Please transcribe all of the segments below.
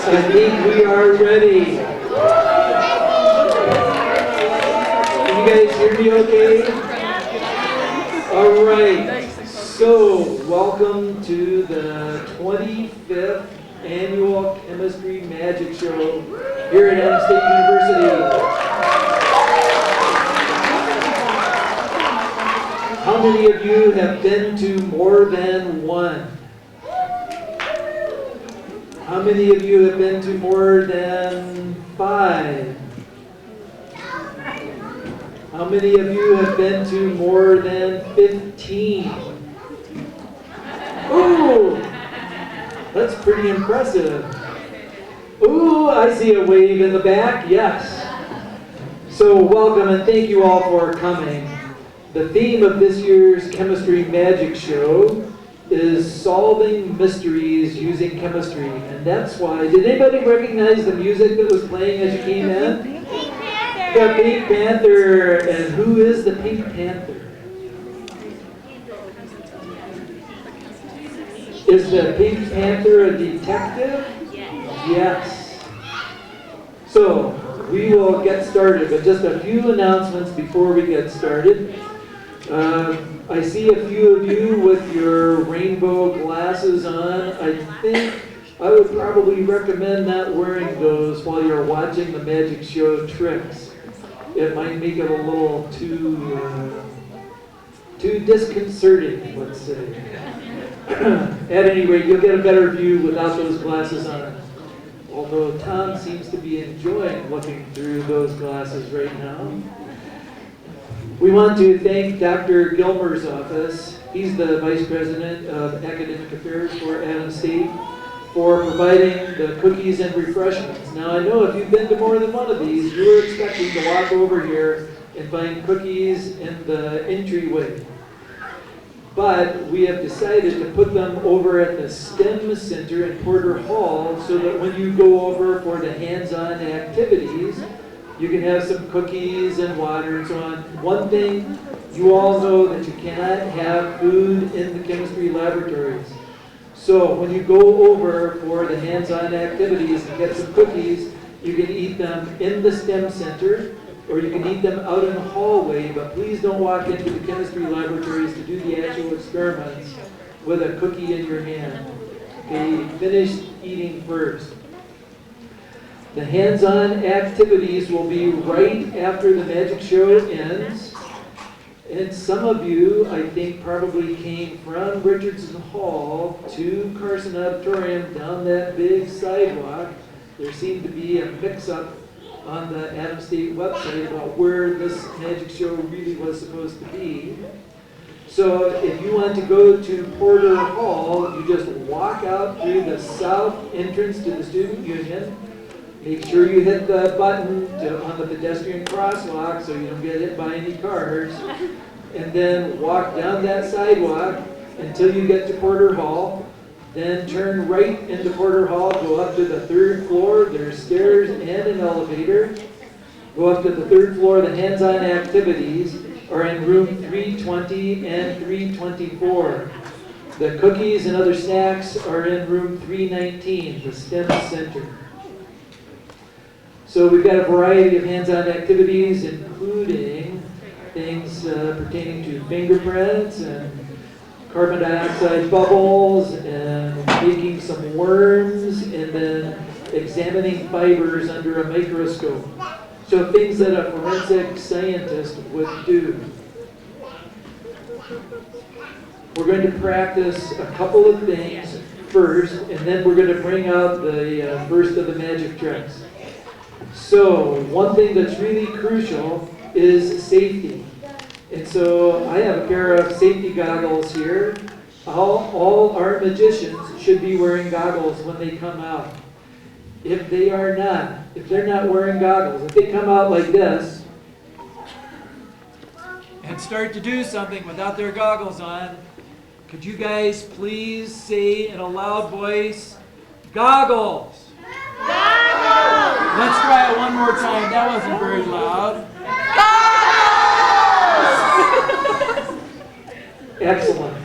I think we are ready. Can you guys hear me okay? All right. So, welcome to the 25th Annual Chemistry Magic Show here at Adams State University. How many of you have been to more than one? How many of you have been to more than 5? How many of you have been to more than 15? Ooh, that's pretty impressive. Ooh, I see a wave in the back, yes. So welcome and thank you all for coming. The theme of this year's Chemistry Magic Show is solving mysteries using chemistry. And that's why, did anybody recognize the music that was playing as you came in? The Pink Panther. And who is the Pink Panther? Is the Pink Panther a detective? Yes. So, we will get started, but just a few announcements before we get started. I see a few of you with your rainbow glasses on. I think I would probably recommend not wearing those while you're watching the magic show tricks. It might make it a little too disconcerting, let's say. At any rate, you'll get a better view without those glasses on. Although Tom seems to be enjoying looking through those glasses right now. We want to thank Dr. Gilmer's office. He's the Vice President of Academic Affairs for Adams State, for providing the cookies and refreshments. Now I know if you've been to more than one of these, you were expecting to walk over here and find cookies in the entryway. But we have decided to put them over at the STEM Center in Porter Hall so that when you go over for the hands-on activities, you can have some cookies and water and so on. One thing, you all know that you cannot have food in the chemistry laboratories. So when you go over for the hands-on activities and get some cookies, you can eat them in the STEM Center, or you can eat them out in the hallway, but please don't walk into the chemistry laboratories to do the actual experiments with a cookie in your hand. Okay, finish eating first. The hands-on activities will be right after the magic show ends. And some of you, I think, probably came from Richardson Hall to Carson Auditorium down that big sidewalk. There seemed to be a mix-up on the Adams State website about where this magic show really was supposed to be. So if you want to go to Porter Hall, you just walk out through the south entrance to the Student Union. Make sure you hit the button on the pedestrian crosswalk so you don't get hit by any cars. And then walk down that sidewalk until you get to Porter Hall. Then turn right into Porter Hall, go up to the 3rd floor. There's stairs and an elevator. Go up to the 3rd floor. The hands-on activities are in room 320 and 324. The cookies and other snacks are in room 319, the STEM Center. So we've got a variety of hands-on activities, including things pertaining to fingerprints and carbon dioxide bubbles and making some worms and then examining fibers under a microscope. So things that a forensic scientist would do. We're going to practice a couple of things first, and then we're going to bring out the first of the magic tricks. So one thing that's really crucial is safety. And so I have a pair of safety goggles here. All our magicians should be wearing goggles when they come out. If they're not wearing goggles, if they come out like this and start to do something without their goggles on, could you guys please say in a loud voice, goggles? Goggles! Let's try it one more time. That wasn't very loud. Excellent.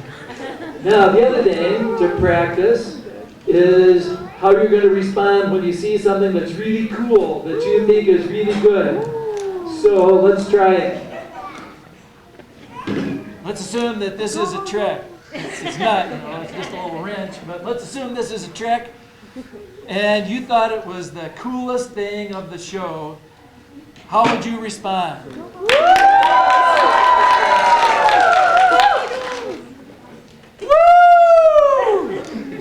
Now, the other thing to practice is how you're going to respond when you see something that's really cool, that you think is really good. So let's try it. Let's assume that this is a trick. It's not, it's just a little wrench, but let's assume this is a trick. And you thought it was the coolest thing of the show. How would you respond? Woo!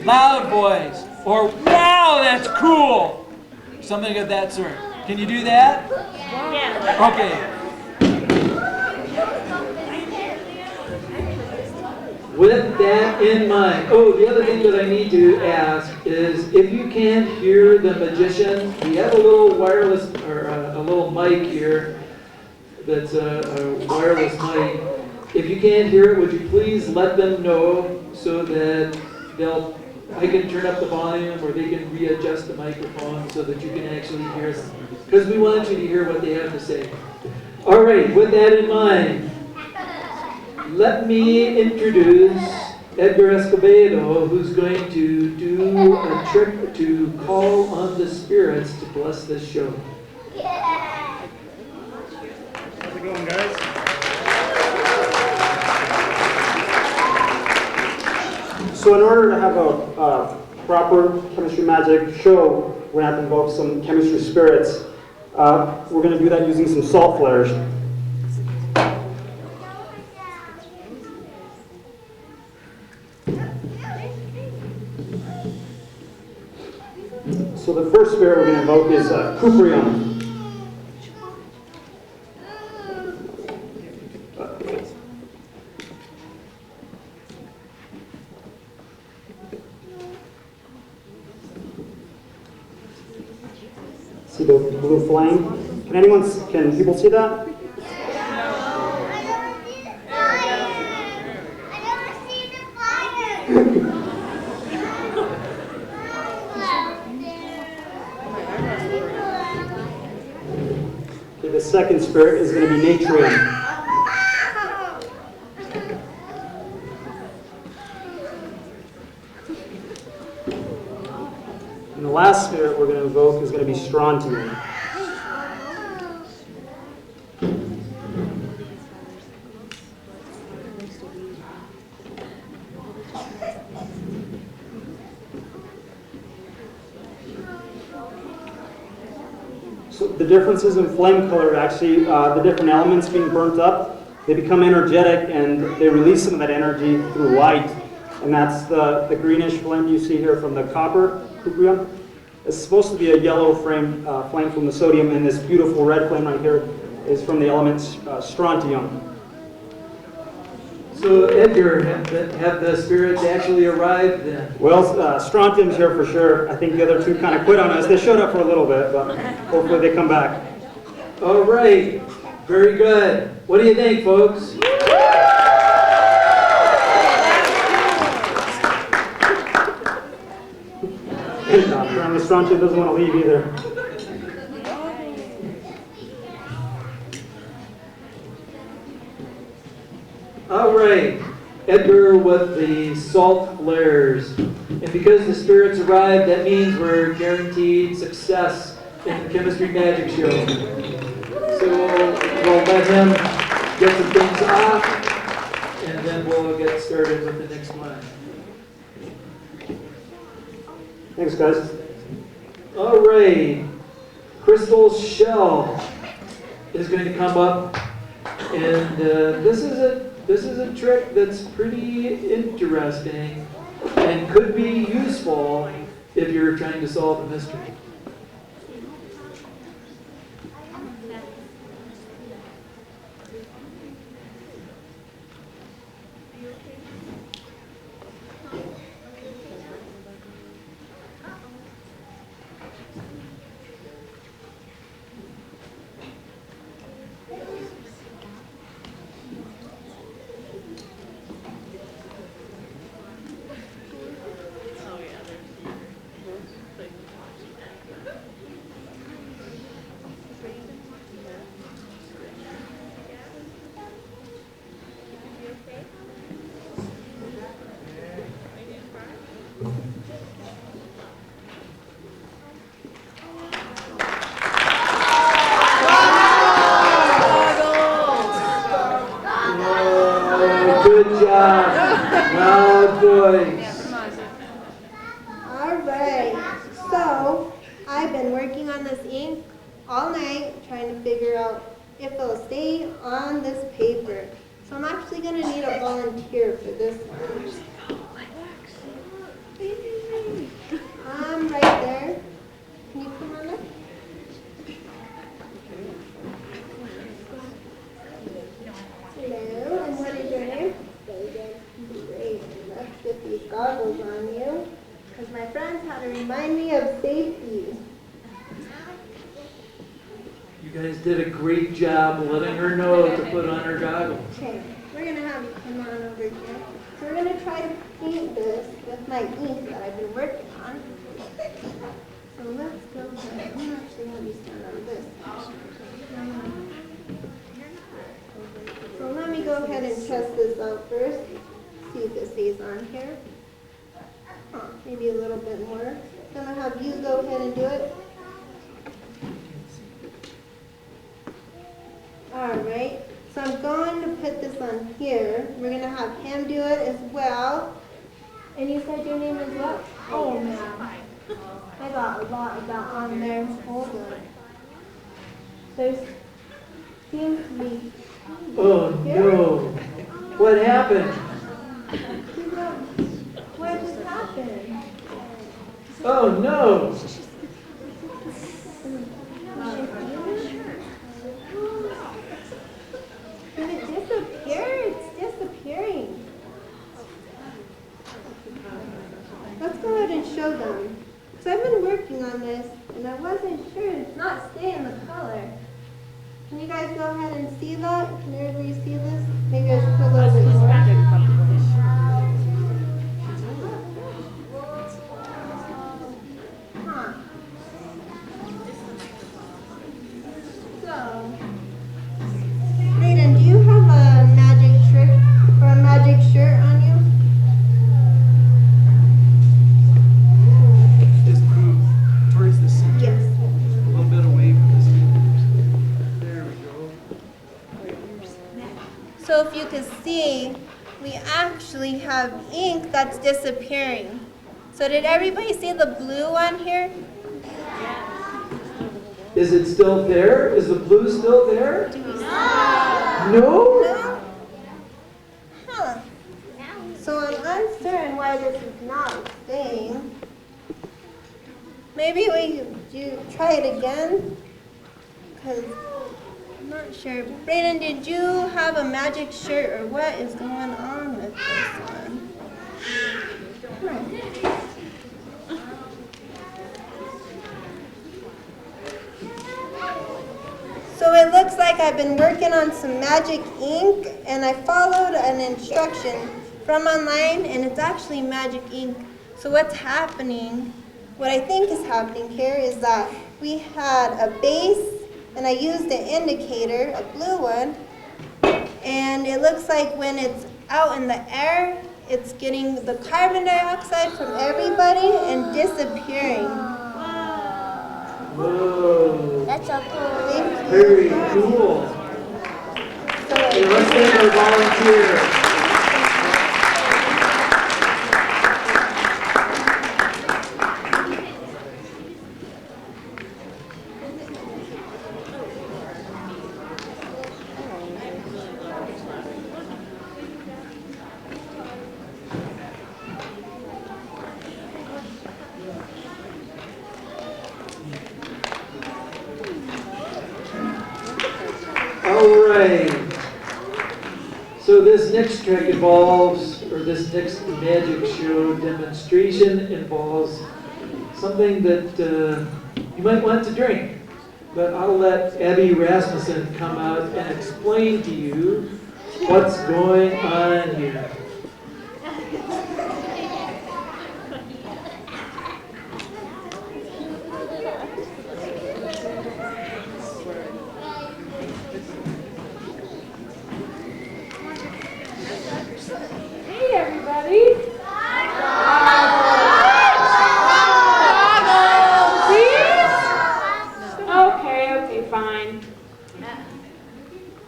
Loud voice. Or, wow, that's cool. Something of that sort. Can you do that? Yeah. Okay. With that in mind, the other thing that I need to ask is if you can't hear the magician, we have a little wireless, or a little mic here that's a wireless mic. If you can't hear it, would you please let them know so that I can turn up the volume or they can readjust the microphone so that you can actually hear them. Because we want you to hear what they have to say. All right, with that in mind, let me introduce Edgar Escobedo, who's going to do a trick to call on the spirits to bless this show. How's it going, guys? So in order to have a proper chemistry magic show, we're going to have to invoke some chemistry spirits. We're going to do that using some salt flares. So the first spirit we're going to invoke is Cuprium. See the blue flame? Can people see that? Okay, the second spirit is going to be Natrium. And the last spirit we're going to invoke is going to be Strontium. So the differences in flame color, actually, the different elements being burnt up, they become energetic and they release some of that energy through light. And that's the greenish flame you see here from the copper cuprium. It's supposed to be a yellow flame from the sodium, and this beautiful red flame right here is from the element strontium. So Edgar, have the spirits actually arrived then? Well, strontium's here for sure. I think the other two kind of quit on us. They showed up for a little bit, but hopefully they come back. All right, very good. What do you think, folks? Apparently strontium doesn't want to leave either. All right, Edgar with the salt flares. And because the spirits arrived, that means we're guaranteed success in the Chemistry Magic Show. So we'll let him get some things off, and then we'll get started with the next one. Thanks, guys. All right, Crystal Shell is going to come up, and this is a trick that's pretty interesting and could be useful if you're trying to solve a mystery. loud voice. Alright, so I've been working on this ink all night trying to figure out if it'll stay on this paper. So I'm actually going to need a volunteer for this one. I'm right there. Can you come on up? Hello, and what is your name? Great, let's get these goggles on you. Because my friends had to remind me of safety. You guys did a great job letting her know to put on her goggles. Okay, we're going to have you come on over here. So we're going to try to paint this with my ink that I've been working on. So let's go ahead. I'm actually have you stand on this. So let me go ahead and test this out first. See if it stays on here. Maybe a little bit more. I'm going to have you go ahead and do it. Alright, so I'm going to put this on here. We're going to have him do it as well. And you said your name is what? Oh man, I got a lot of that on there. Hold on. There seems to be... Oh no. What happened? What just happened? Oh no. Did it disappear? It's disappearing. Let's go ahead and show them. So I've been working on this, and I wasn't sure. It's not staying the color. Can you guys go ahead and see that? Can everybody see this? Maybe I should put a little bit more. Huh. So, Brayden, do you have a magic trick or a magic shirt on you? Just move towards the center. Yes. A little bit away from the speakers. There we go. So if you can see, we actually have ink that's disappearing. So did everybody see the blue on here? Is it still there? Is the blue still there? No. No? No? Huh. So I'm uncertain why this is not staying. Maybe we do try it again? Because I'm not sure. Brayden, did you have a magic shirt or what is going on with this one? So it looks like I've been working on some magic ink and I followed an instruction from online and it's actually magic ink. So what's happening, what I think is happening here is that we had a base and I used an indicator, a blue one, and it looks like when it's out in the air, it's getting the carbon dioxide from everybody and disappearing. Whoa. That's so cool. Very cool. Okay, let's thank our volunteer. All right. So this next trick involves, or this next magic show demonstration involves something that you might want to drink. But I'll let Abby Rasmussen come out and explain to you what's going on here. Hey everybody! Okay, fine.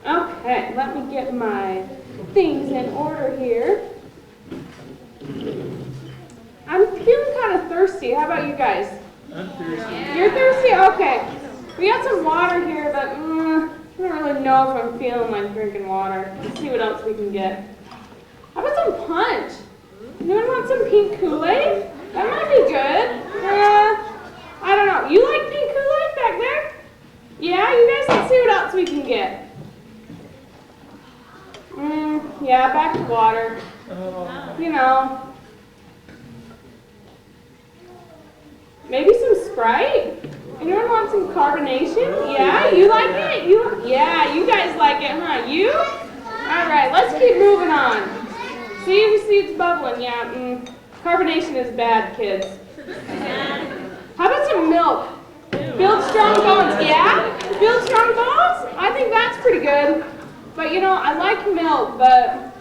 Okay, let me get my things in order here. thirsty. How about you guys? I'm thirsty. You're thirsty? Okay. We got some water here, but I don't really know if I'm feeling like drinking water. Let's see what else we can get. How about some punch? Anyone want some pink Kool-Aid? That might be good. I don't know. You like pink Kool-Aid back there? Yeah, you guys, let's see what else we can get. Yeah, back to water. You know. Maybe some Sprite? Anyone want some carbonation? Yeah, you like it? Yeah, you guys like it, huh? You? Alright, let's keep moving on. See it's bubbling. Yeah, carbonation is bad, kids. How about some milk? Build strong bones. Yeah? Build strong bones? I think that's pretty good. But you know, I like milk, but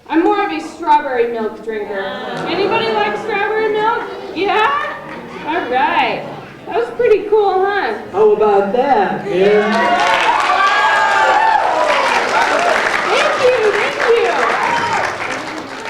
I'm more of a strawberry milk drinker. Anybody like strawberry milk? Yeah? Alright. That was pretty cool, huh? How about that? Yeah. Thank you.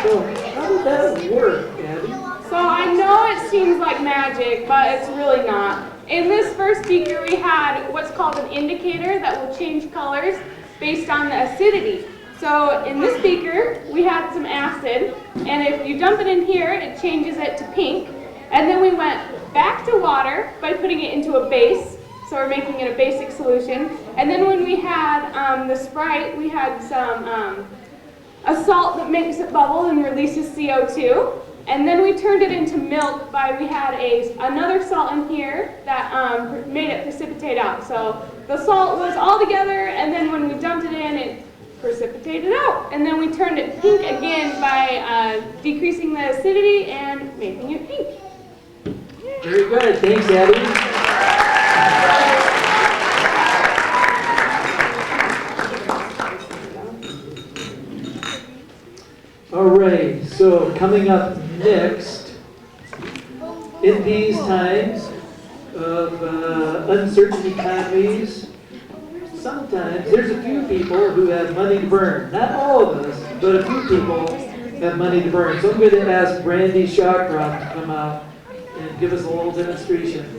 So how did that work, Abby? So I know it seems like magic, but it's really not. In this first beaker, we had what's called an indicator that will change colors based on the acidity. So in this beaker, we had some acid, and if you dump it in here, it changes it to pink. And then we went back to water by putting it into a base, so we're making it a basic solution. And then when we had the Sprite, we had some a salt that makes it bubble and releases CO2. And then we turned it into milk by we had another salt in here that made it precipitate out. So the salt was all together, and then when we dumped it in, it precipitated out. And then we turned it pink again by decreasing the acidity and making it pink. Very good. Thanks, Abby. All right, so coming up next, in these times of uncertain economies, sometimes there's a few people who have money to burn. Not all of us, but a few people have money to burn. So I'm going to ask Brandy Shawcroft to come out and give us a little demonstration.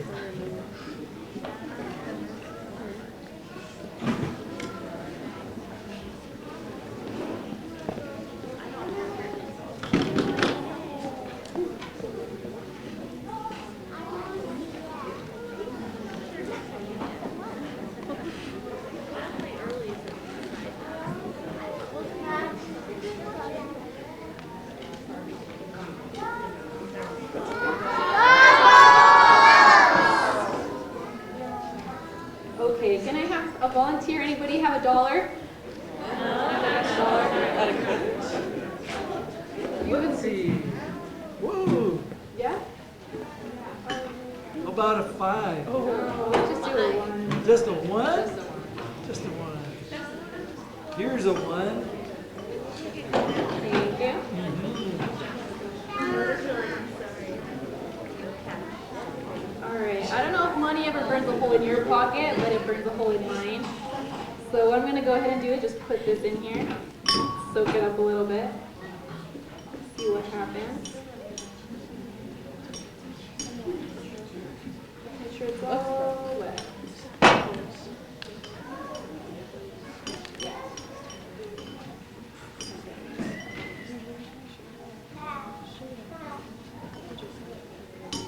Okay, can I have a volunteer? Anybody have $1? Let's see. Whoa, Yeah? how about a 5? Oh, let's just do a 1. Just a 1? Just a 1. Just a 1. Here's a 1. Thank you. Alright, I don't know if money ever burns a hole in your pocket, but it burns a hole in mine. So what I'm going to go ahead and do is just put this in here, soak it up a little bit, see what happens. Make sure it's all wet.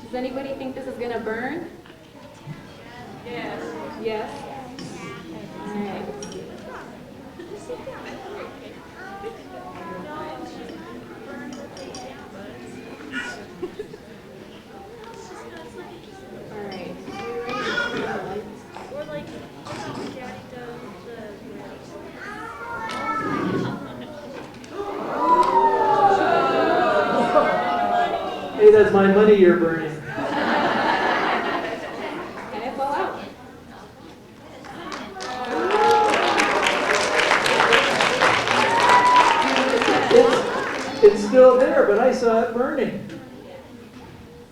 Does anybody think this is going to burn? Yes. Yes? All right. All right. Or like, Daddy does Hey, that's my money you're burning. Can it fall out? It's still there, but I saw it burning.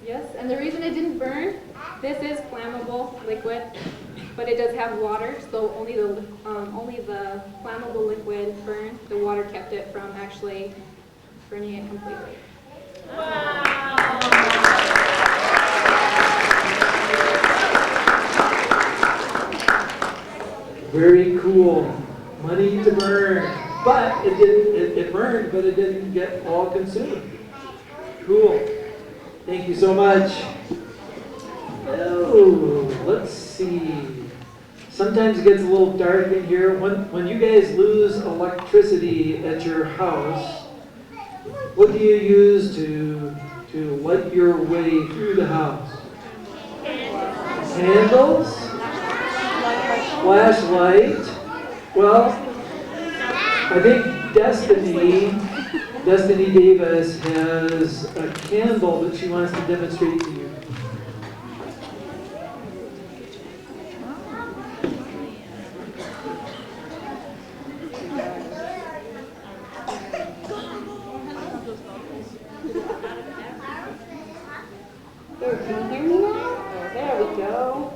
Yes, and the reason it didn't burn, this is flammable liquid, but it does have water, so only the flammable liquid burned. The water kept it from actually burning it completely. Wow. Very cool. Money to burn. But it didn't, it burned, but it didn't get all consumed. Cool. Thank you so much. Oh, let's see. Sometimes it gets a little dark in here. When you guys lose electricity at your house, what do you use to light your way through the house? Candles? Flashlight? Well, I think Destiny Davis has a candle that she wants to demonstrate to you. There, can you hear me now? There we go.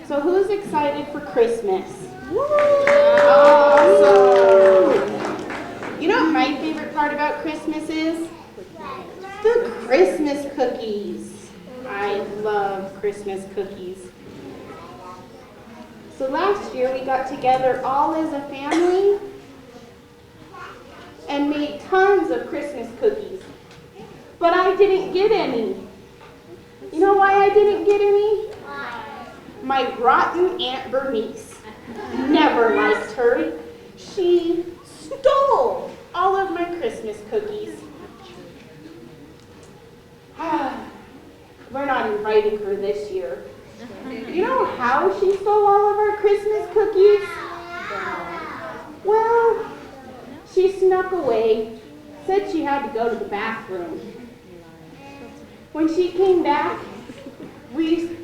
So who's excited for Christmas? Awesome! You know what my favorite part about Christmas is? The Christmas cookies. I love Christmas cookies. So last year we got together all as a family and made tons of Christmas cookies. But I didn't get any. You know why I didn't get any? My rotten Aunt Bernice. Never liked her. She stole all of my Christmas cookies. We're not inviting her this year. You know how she stole all of our Christmas cookies? Well, she snuck away, said she had to go to the bathroom. When she came back, we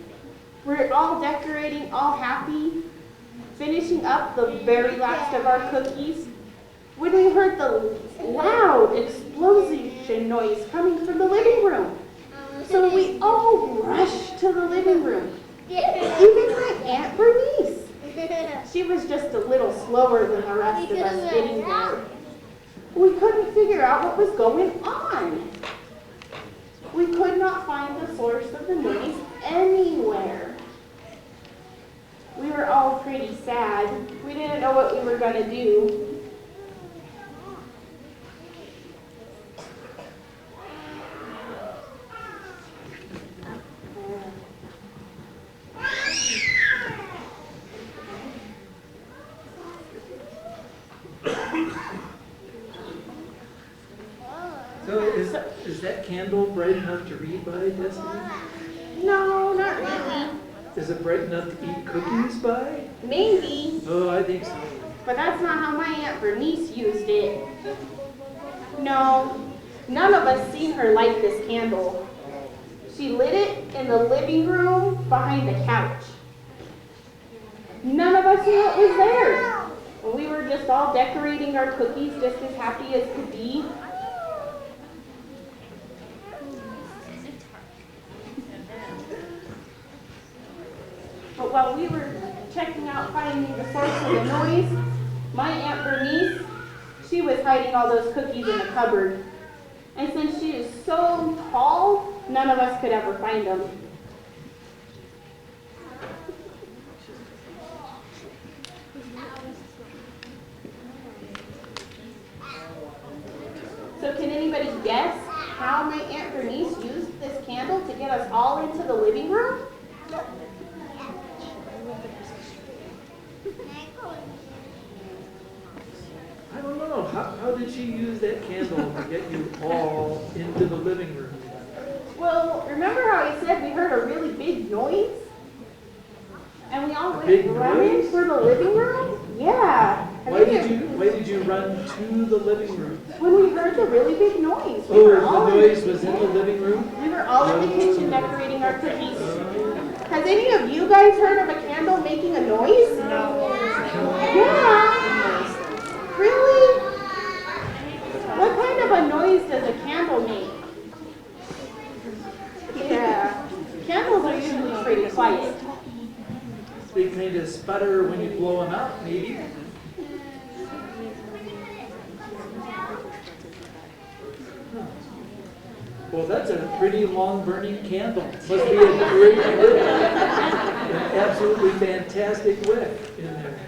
were all decorating, all happy, finishing up the very last of our cookies, when we heard the loud explosion noise coming from the living room. So we all rushed to the living room. Even my Aunt Bernice. She was just a little slower than the rest of us getting there. We couldn't figure out what was going on. We could not find the source of the noise anywhere. We were all pretty sad. We didn't know what we were going to do. So is that candle bright enough to read by, Destiny? No, not really. Is it bright enough to eat cookies by? Maybe, Oh, I think so. but that's not how my Aunt Bernice used it. No, none of us seen her light this candle. She lit it in the living room behind the couch. None of us knew it was there. We were just all decorating our cookies just as happy as could be. But while we were checking out finding the source of the noise, my Aunt Bernice, she was hiding all those cookies in the cupboard. And since she is so tall, none of us could ever find them. So can anybody guess how my Aunt Bernice used this candle to get us all into the living room? I don't know. How did she use that candle to get you all into the living room? Well, remember how I said we heard a really big noise? And we all Big went running noise? for the living room? Yeah. And Why then did you run to the living room? when we heard the really big noise, we Oh, were all the noise was in the living room? we were all in the kitchen decorating our cookies. Has any of you guys heard of a candle making a noise? No. Yeah. Really? What kind of a noise does a candle make? Yeah. Candles are usually pretty quiet. They kind of sputter when you blow them out, maybe. Well, that's a pretty long burning candle. Must be a great, an absolutely fantastic wick in there.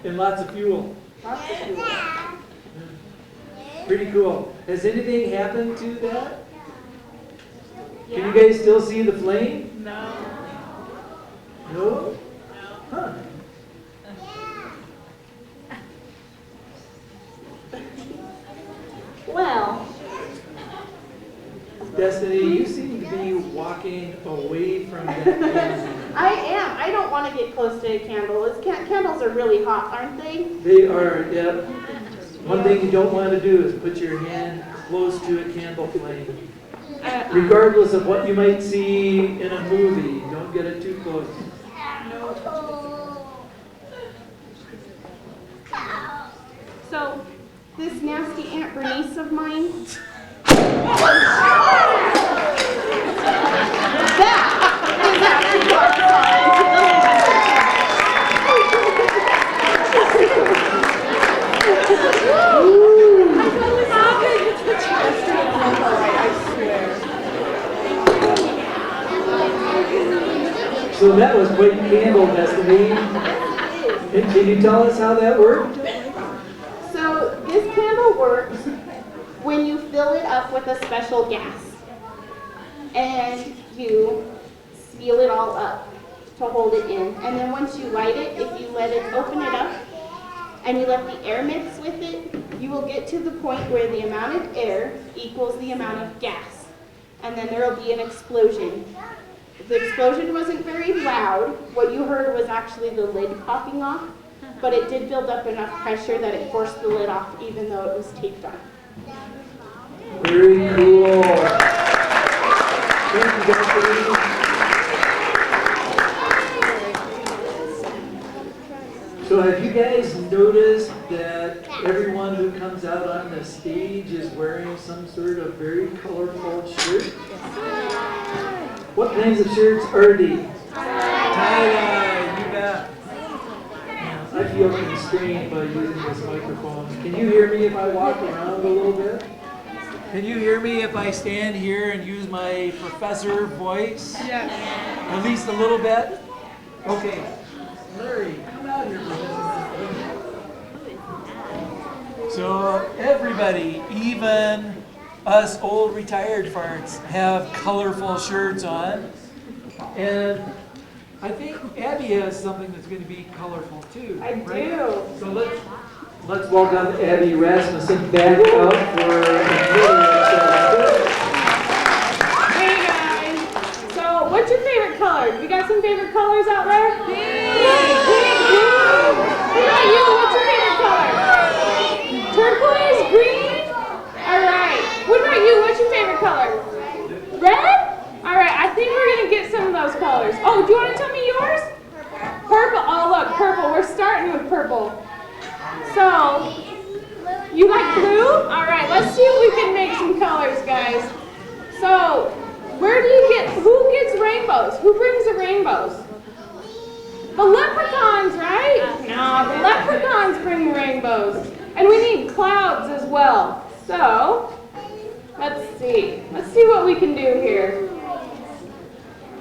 And lots of fuel. Lots of fuel. Pretty cool. Has anything happened to that? Can you guys still see the flame? No. No? Huh. Well, Destiny, you seem to be walking away from that candle. I am. I don't want to get close to a candle. Candles are really hot, aren't they? They are, yep. One thing you don't want to do is put your hand close to a candle flame. Regardless of what you might see in a movie, don't get it too close. So, this nasty Aunt Bernice of mine. So that was quite candle, Destiny. And can you tell us how that worked? So this candle works when you fill it up with a special gas. And you seal it all up to hold it in. And then once you light it, if you open it up, and you let the air mix with it, you will get to the point where the amount of air equals the amount of gas. And then there will be an explosion. The explosion wasn't very loud. What you heard was actually the lid popping off, but it did build up enough pressure that it forced the lid off even though it was taped on. Very cool. Thank you, Destiny. So have you guys noticed that everyone who comes out on the stage is wearing some sort of very colorful shirt? What kinds of shirts are these? Tie-dye, you bet. I feel constrained by using this microphone. Can you hear me if I walk around a little bit? Can you hear me if I stand here and use my professor voice? Yes. At least a little bit? Okay. Larry, come out here for a minute. So everybody, even us old retired farts, have colorful shirts on. And I think Abby has something that's going to be colorful too. I right? do. So let's welcome Abby Rasmussen back up for another. Hey guys. So what's your favorite color? You got some favorite colors out there? Pink. Blue. What about you? What's your favorite color? Turquoise? Green? Alright. What about you? What's your favorite color? Red? Alright, I think we're going to get some of those colors. Oh, do you want to tell me yours? Purple. Oh, look, purple. We're starting with purple. So, you like blue? Alright, let's see if we can make some colors, guys. So, who gets rainbows? Who brings the rainbows? The leprechauns, right? No, the leprechauns bring rainbows. And we need clouds as well. So, let's see. Let's see what we can do here.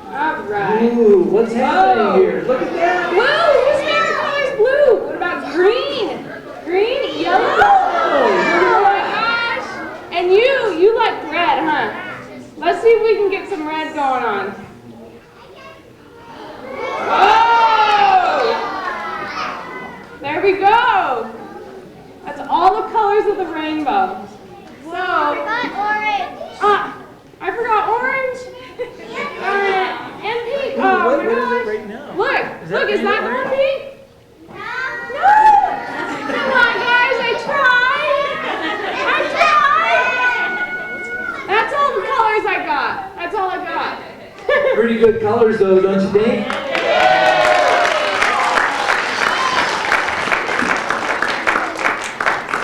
Alright. Ooh, what's happening Whoa. here? Look at that. Blue! Whose favorite color is blue? What about green? Green? Yellow? Oh my gosh! And you like red, huh? Let's see if we can get some red going on. Whoa! There we go! That's all the colors of the rainbow. So, I forgot orange. Darn it. And pink. Oh, what my is it gosh. right now? Look, Is that is that green or more pink? No! Come on, guys, I tried. That's all the colors I got. That's all I got. Pretty good colors though, don't you think?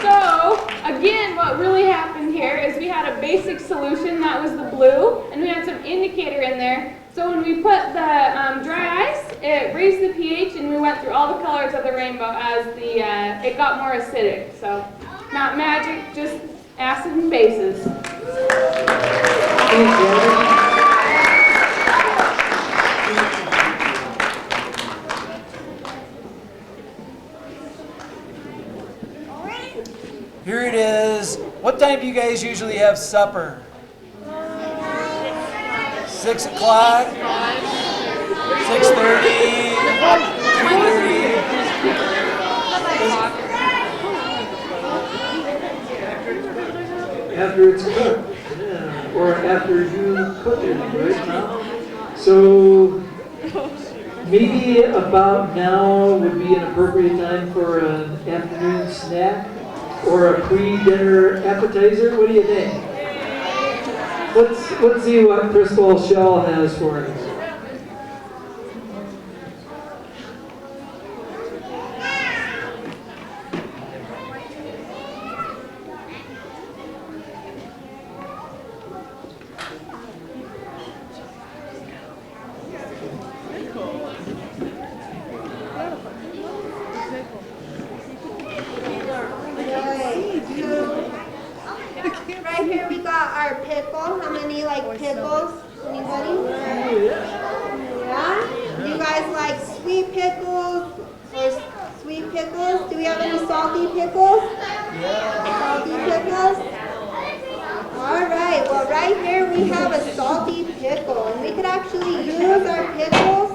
So, again, what really happened here is we had a basic solution, that was the blue, and we had some indicator in there. So when we put the dry ice, it raised the pH, and we went through all the colors of the rainbow as it got more acidic. So, not magic, just acid and bases. Thanks, Abby. What time do you guys usually have supper? 6 o'clock? 6:30? 3:30? After it's cooked, yeah, or after you cook it, right now. So maybe about now would be an appropriate time for an afternoon snack or a pre-dinner appetizer. What do you think? Let's see what Crystal Shell has for us. Right here we got our pickle. How many like pickles? Anybody? Yeah? Do you guys like sweet pickles or sweet pickles? Do we have any salty pickles? Salty pickles? Alright, well right here we have a salty pickle, and we could actually use our pickles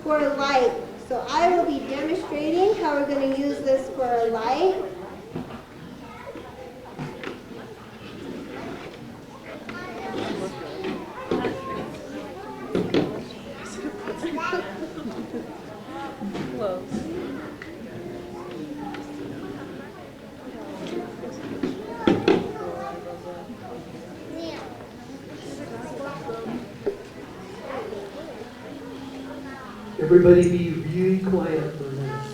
for light. So I will be demonstrating how we're going to use this for a light. Everybody be really quiet for a minute.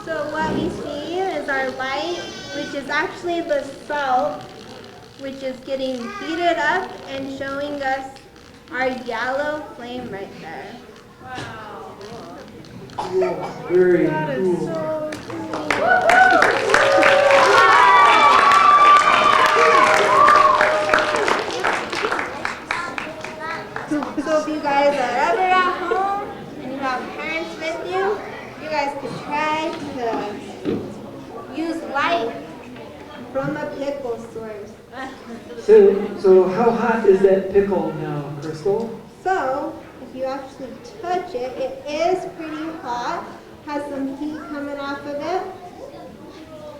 So what we see is our light, which is actually the salt, which is getting heated up and showing us our yellow flame right there. Cool. Very cool. So if you guys are ever at home and you have parents with you, you guys could try to use light from a pickle source. So how hot is that pickle now, Crystal? So if you actually touch it, it is pretty hot, has some heat coming off of it,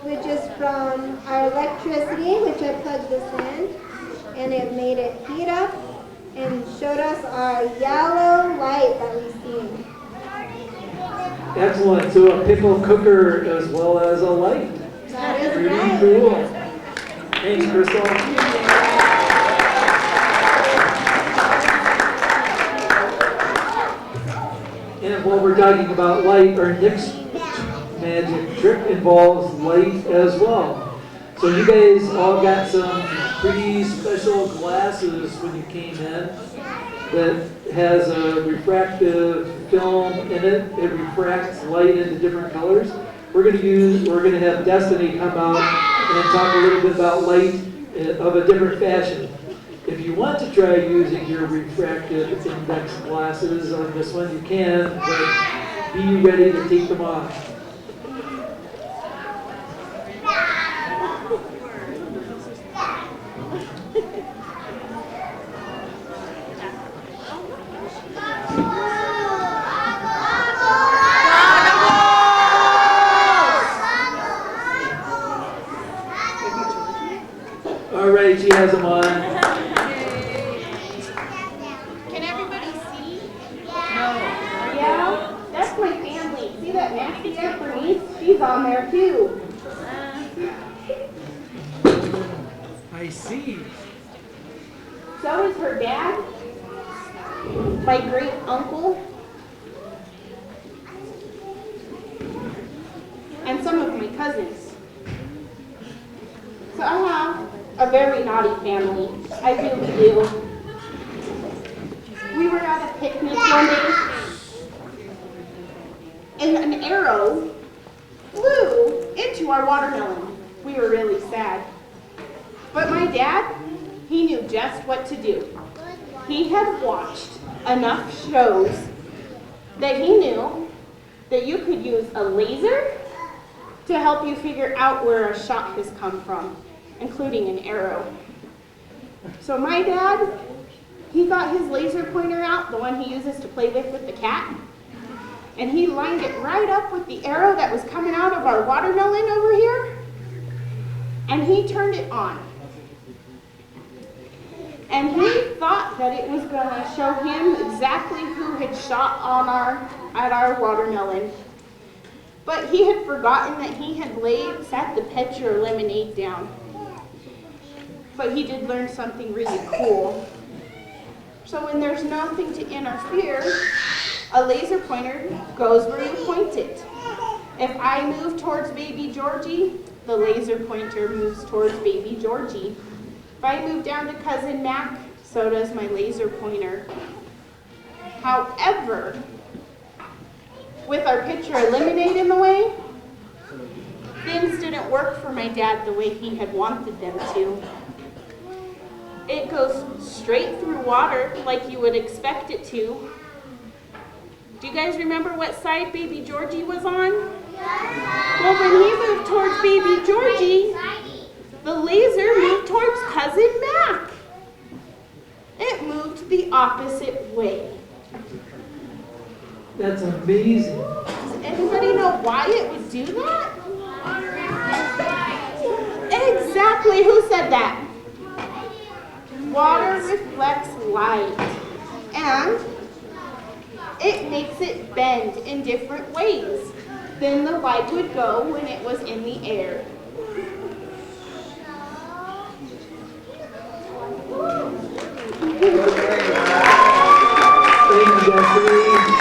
which is from our electricity, which I plugged this in, and it made it heat up and showed us our yellow light that we see. Excellent. So a pickle cooker as well as a light. That is Pretty right. cool. Thanks, Crystal. And while we're talking about light, our next magic trick involves light as well. So you guys all got some pretty special glasses when you came in that has a refractive film in it. It refracts light into different colors. We're going to have Destiny come out and talk a little bit about light of a different fashion. If you want to try using your refractive index glasses on this one, you can, but be ready to take them off. All right, she has them on. Can everybody see? Yeah, that's my family. See that Maxie there, Bernice? She's on there too. I see. So is her dad, my great uncle, and some of my cousins. So I have a very naughty family. I really do. We were at a picnic one day, and an arrow flew into our watermelon. We were really sad. But my dad, he knew just what to do. He had watched enough shows that he knew that you could use a laser to help you figure out where a shot has come from, including an arrow. So my dad, he got his laser pointer out, the one he uses to play with the cat, and he lined it right up with the arrow that was coming out of our watermelon over here, and he turned it on. And he thought that it was going to show him exactly who had shot at our watermelon. But he had forgotten that he had set the Petra lemonade down. But he did learn something really cool. So when there's nothing to interfere, a laser pointer goes where you point it. If I move towards baby Georgie, the laser pointer moves towards baby Georgie. If I move down to cousin Mac, so does my laser pointer. However, with our picture of lemonade in the way, things didn't work for my dad the way he had wanted them to. It goes straight through water like you would expect it to. Do you guys remember what side baby Georgie was on? Well, when he moved towards baby Georgie, the laser moved towards cousin Mac. It moved the opposite way. That's amazing. Does anybody know why it would do that? Exactly, who said that? Water reflects light, and it makes it bend in different ways than the light would go when it was in the air. Thank you, Destiny.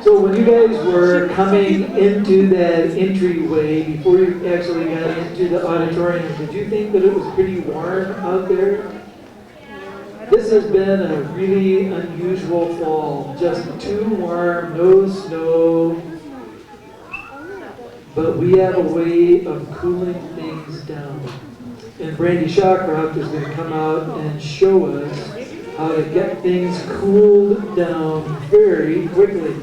So when you guys were coming into that entryway, before you actually got into the auditorium, did you think that it was pretty warm out there? This has been a really unusual fall, just too warm, no snow. But we have a way of cooling things down. And Brandy Shawcroft is going to come out and show us how to get things cooled down very quickly.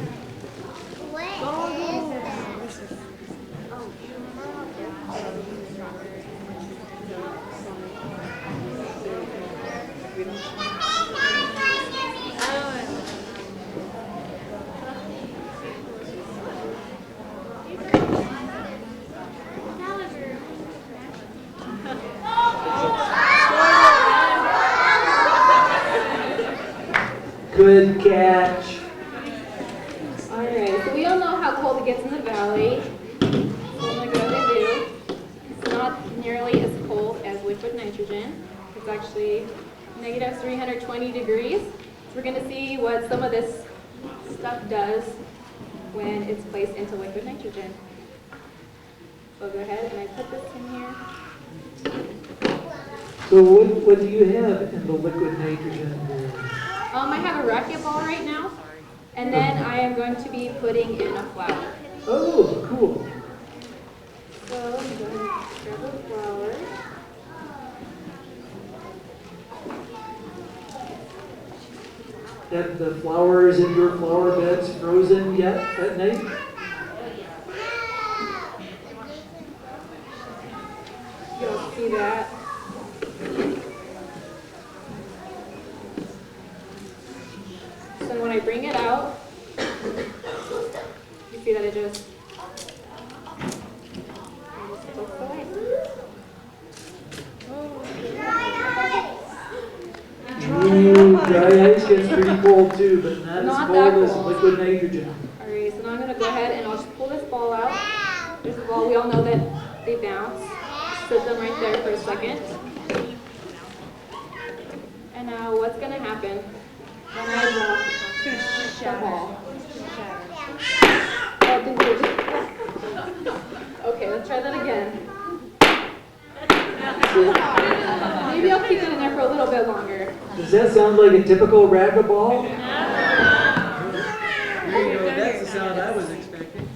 Good catch. Alright, so we all know how cold it gets in the valley. So what I'm going to do, it's not nearly as cold as liquid nitrogen. It's actually negative 320 degrees. So we're going to see what some of this stuff does when it's placed into liquid nitrogen. So I'll go ahead and I put this in here. So what do you have in the liquid nitrogen there? I have a racquetball right now, and then I am going to be putting in a flower. Oh, cool. So I'm going to grab a flower. Have the flowers in your flower beds frozen yet at night? You'll see that. So when I bring it out, you see that it just floats away. Ooh, dry ice gets pretty cold too, but not Not as that cold as cold. liquid nitrogen. Alright, so now I'm going to go ahead and I'll just pull this ball out. There's a ball, we all know that they bounce. Set them right there for a second. And now what's going to happen when I drop the ball? Oh, didn't do it. Okay, let's try that again. Maybe I'll keep it in there for a little bit longer. Does that sound like a typical racquetball? There you go, that's the sound I was expecting.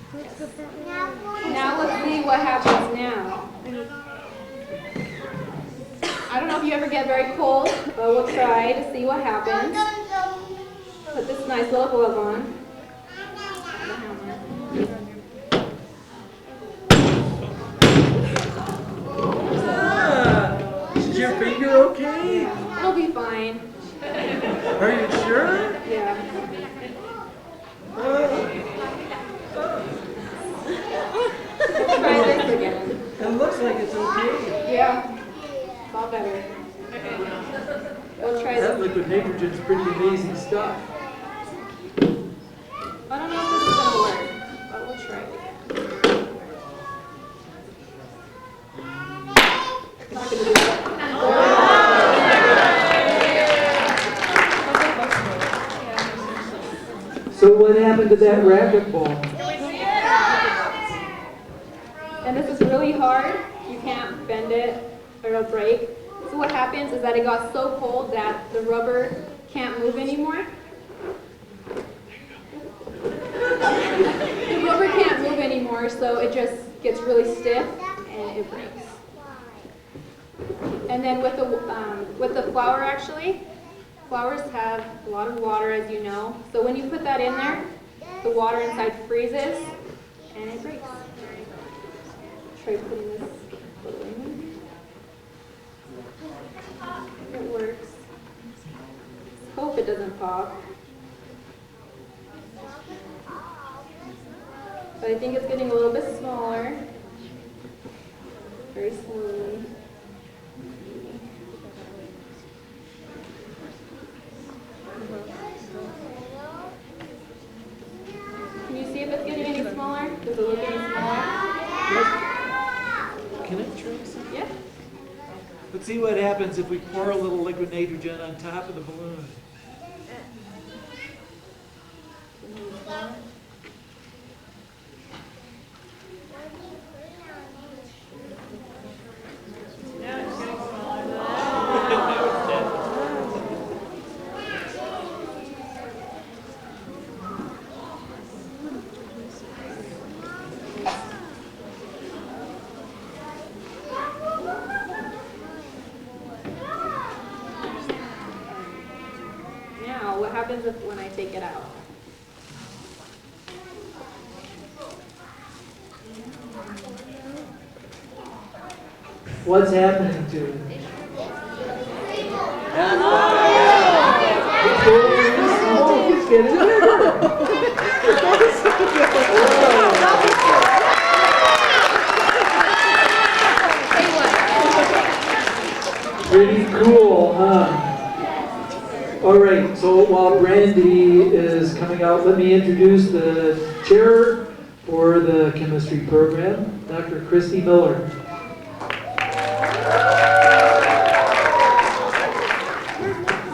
Now what happens now. I don't know if you ever get very cold, but we'll try to see what happens. Put this nice little glove on. Is your finger okay? It'll be fine. Are you sure? Yeah. Let's try this again. It looks like it's okay. Yeah. It's all better. We'll try That this. liquid nitrogen is pretty amazing stuff. I don't know if this is gonna work, but we'll try it again. Not gonna do that. So what happened to that racquetball? And this is really hard. You can't bend it or it'll break. So what happens is that it got so cold that the rubber can't move anymore. The rubber can't move anymore, so it just gets really stiff and it breaks. And then with the flour, actually, flours have a lot of water, as you know. So when you put that in there, the water inside freezes and it breaks. Try putting this little in. It works. Hope it doesn't pop. But I think it's getting a little bit smaller. Very slowly. Can you see if it's getting any smaller? Does it look any smaller? Can I try some? Yeah. Let's see what happens if we pour a little liquid nitrogen on top of the balloon. Now, what happens when I take it out? What's happening to it? Oh, it's getting Pretty cool, huh? All right, so while Brandy is coming out, let me introduce the chair for the chemistry program, Dr. Christy Miller.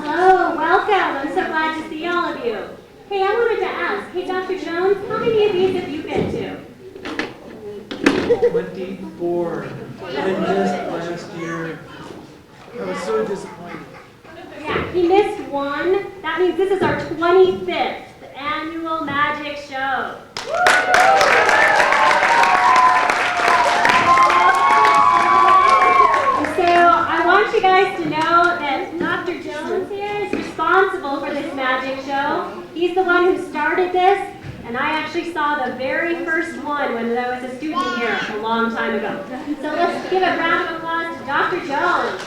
Hello, welcome. I'm so glad to see all of you. Hey, I wanted to ask, hey, Dr. Jones, how many of these have you been to? 24. I missed last year. I was so disappointed. Yeah, he missed one. That means this is our 25th annual magic show. And so I want you guys to know that Dr. Jones here is responsible for this magic show. He's the one who started this, and I actually saw the very first one when I was a student here a long time ago. So let's give a round of applause to Dr. Jones.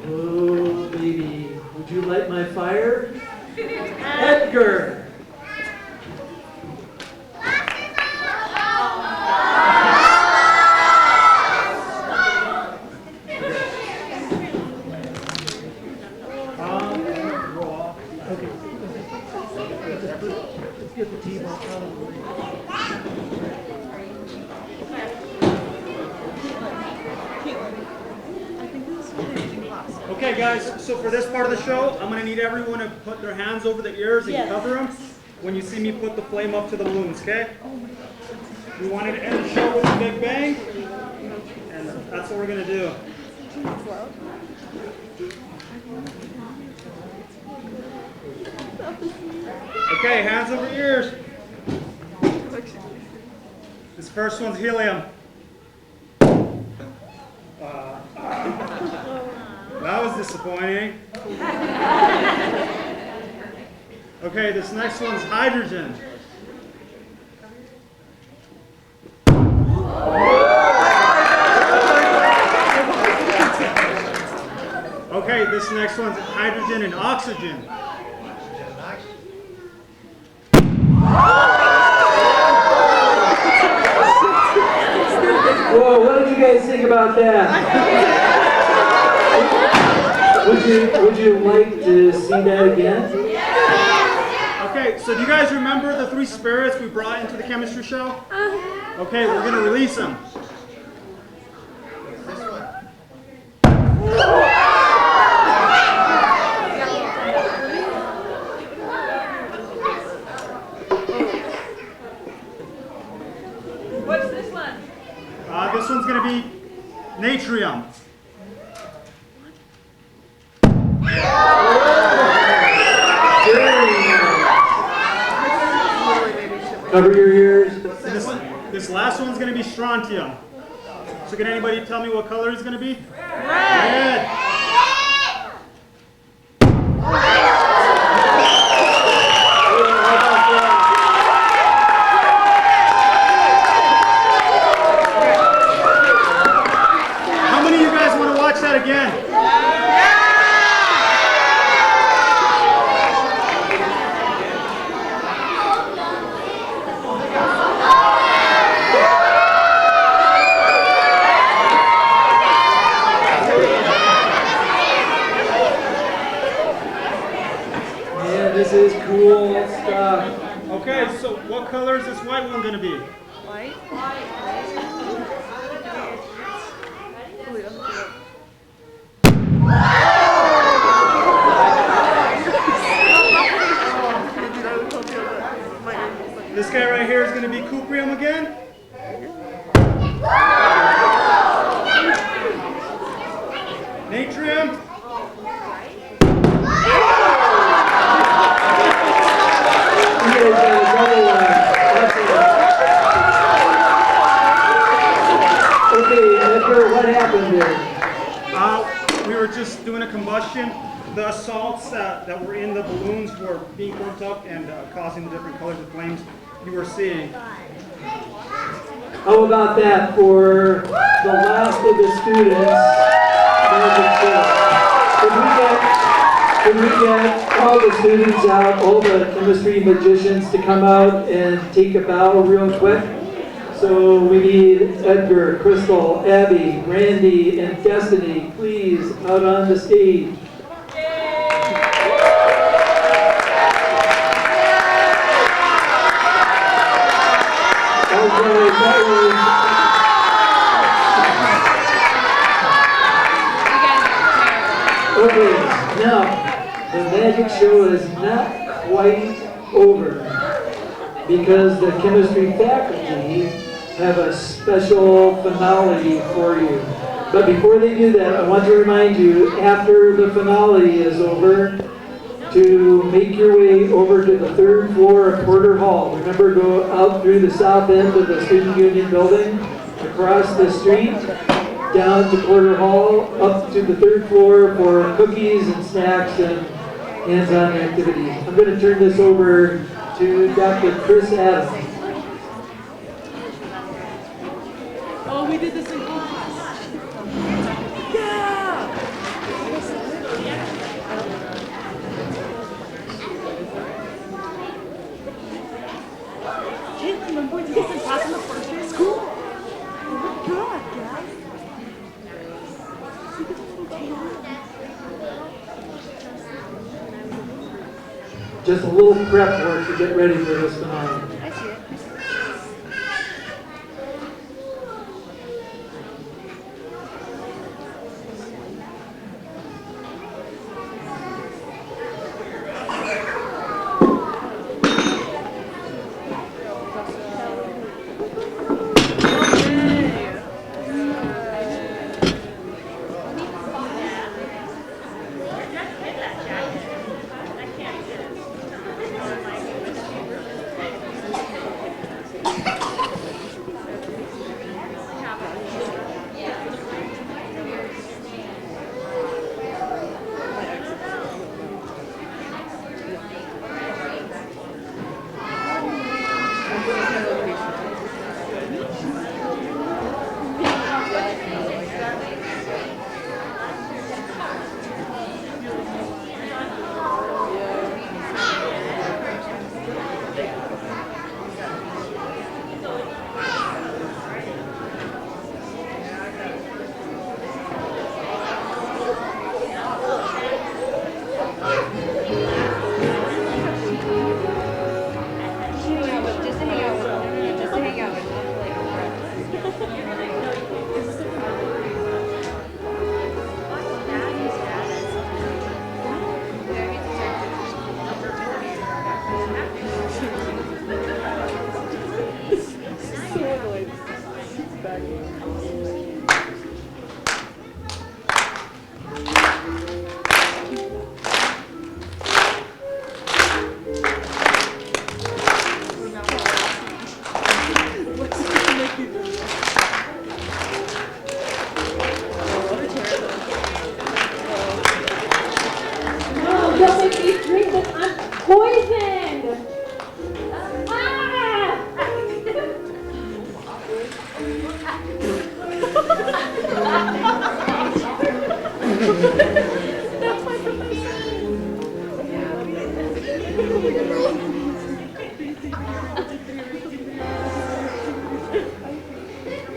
Oh, baby. Would you light my fire? Edgar! Okay. Let's get the team out of the way. Okay, guys, so for this part of the show, I'm going to need everyone to put their hands over their ears and cover them when you see me put the flame up to the balloons, okay? We wanted to end the show with a big bang, and that's what we're going to do. Okay, hands over ears. This first one's helium. That was disappointing. Okay, this next one's hydrogen. Okay, this next one's hydrogen and oxygen. Whoa, what did you guys think about that? Would you like to see that again? Okay, so do you guys remember the 3 spirits we brought into the chemistry show? Okay, we're going to release them. What's this one? This one's going to be natrium. Cover your ears. This last one's going to be strontium. So can anybody tell me what color it's going to be? Red. How many of you guys want to watch that again? Man, this is cool stuff. Okay, so what color is this white one going to be? This guy right here is going to be cuprium again. Natrium. You guys got another one. Okay, Edgar, what happened there? We were just doing a combustion. The salts that were in the balloons were being burnt up and causing different colors of flames you were seeing. How about that for the last of the students? Can we get all the students out, all the chemistry magicians to come out and take a bow real quick? So we need Edgar, Crystal, Abby, Randy, and Destiny, please, out on the stage. Okay, now, the magic show is not quite over because the chemistry faculty have a special finale for you. But before they do that, I want to remind you, after the finale is over, to make your way over to the 3rd floor of Porter Hall. Remember, go out through the south end of the Student Union building, across the street, down to Porter Hall, up to the 3rd floor for cookies and snacks and hands-on activities. I'm going to turn this over to Dr. Chris Adams. Oh, we did this in class. Caitlin, I'm going to get some class in the first day of school. Oh my God, guys. Just a little prep work to get ready for this finale.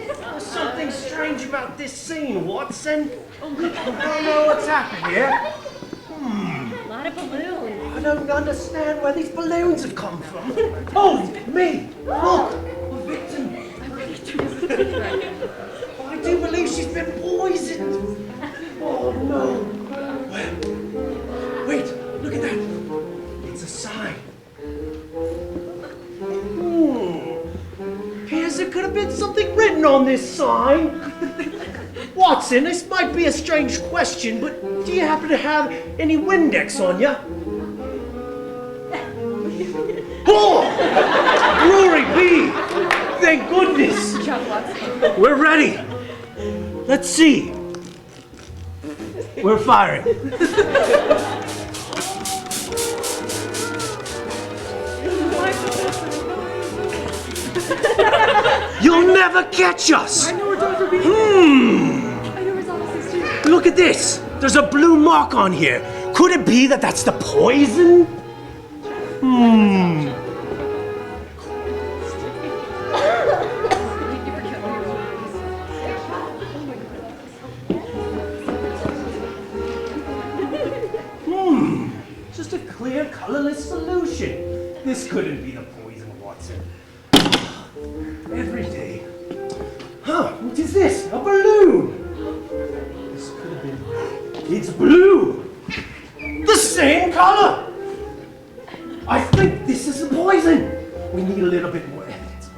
There's something strange about this scene, Watson. I don't know what's happened here. A lot of balloons. I don't understand where these balloons have come from. Oh, me! Look! A victim! I do believe she's been poisoned! Oh no! Wait! Look at that! It's a sign. Appears there could have been something written on this sign. Watson, this might be a strange question, but do you happen to have any Windex on you? Oh! Glory be! Thank goodness! We're ready. Let's see. We're firing. You'll never catch us! Look at this! There's a blue mark on here. Could it be that that's the poison? Just a clear, colorless solution. This couldn't be the poison, Watson. Every day. Huh, what is this? A balloon! This could have been... It's blue! The same color! I think this is the poison! We need a little bit more evidence.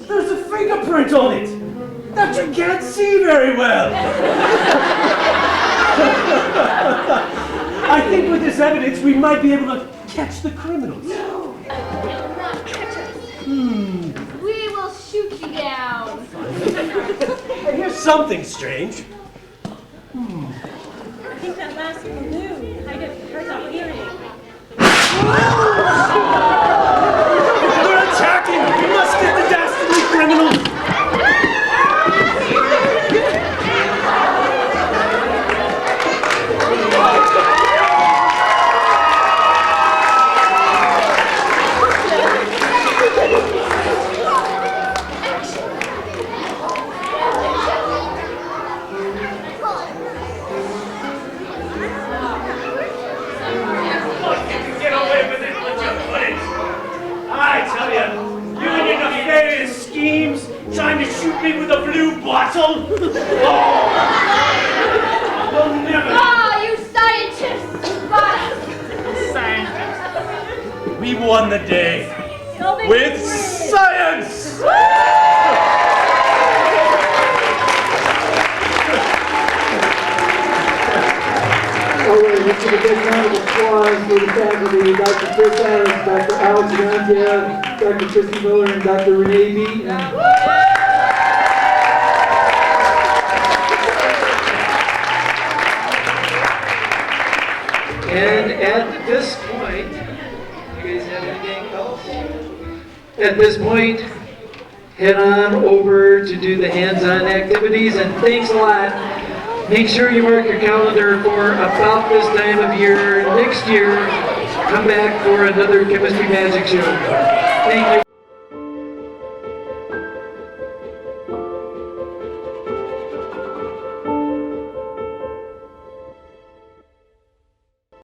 There's a fingerprint on it! That you can't see very well! I think with this evidence we might be able to catch the criminals. No, it will not catch us. We will shoot you down. I hear something strange. I think that last balloon kind of hurt our hearing. They're attacking! We must get the dastardly criminals! Trying to shoot me with a blue bottle? Oh! You'll never... Ah, you scientists! Scientists. We won the day. With science! All right, let's give a big round of applause for the faculty, Dr. Chris Adams, Dr. Alex Gantia, Dr. Christy Miller, and Dr. Renee Beaton. And at this point, you guys have anything else? At this point, head on over to do the hands-on activities, and thanks a lot. Make sure you mark your calendar for about this time of year next year. Come back for another Chemistry Magic Show. Thank you.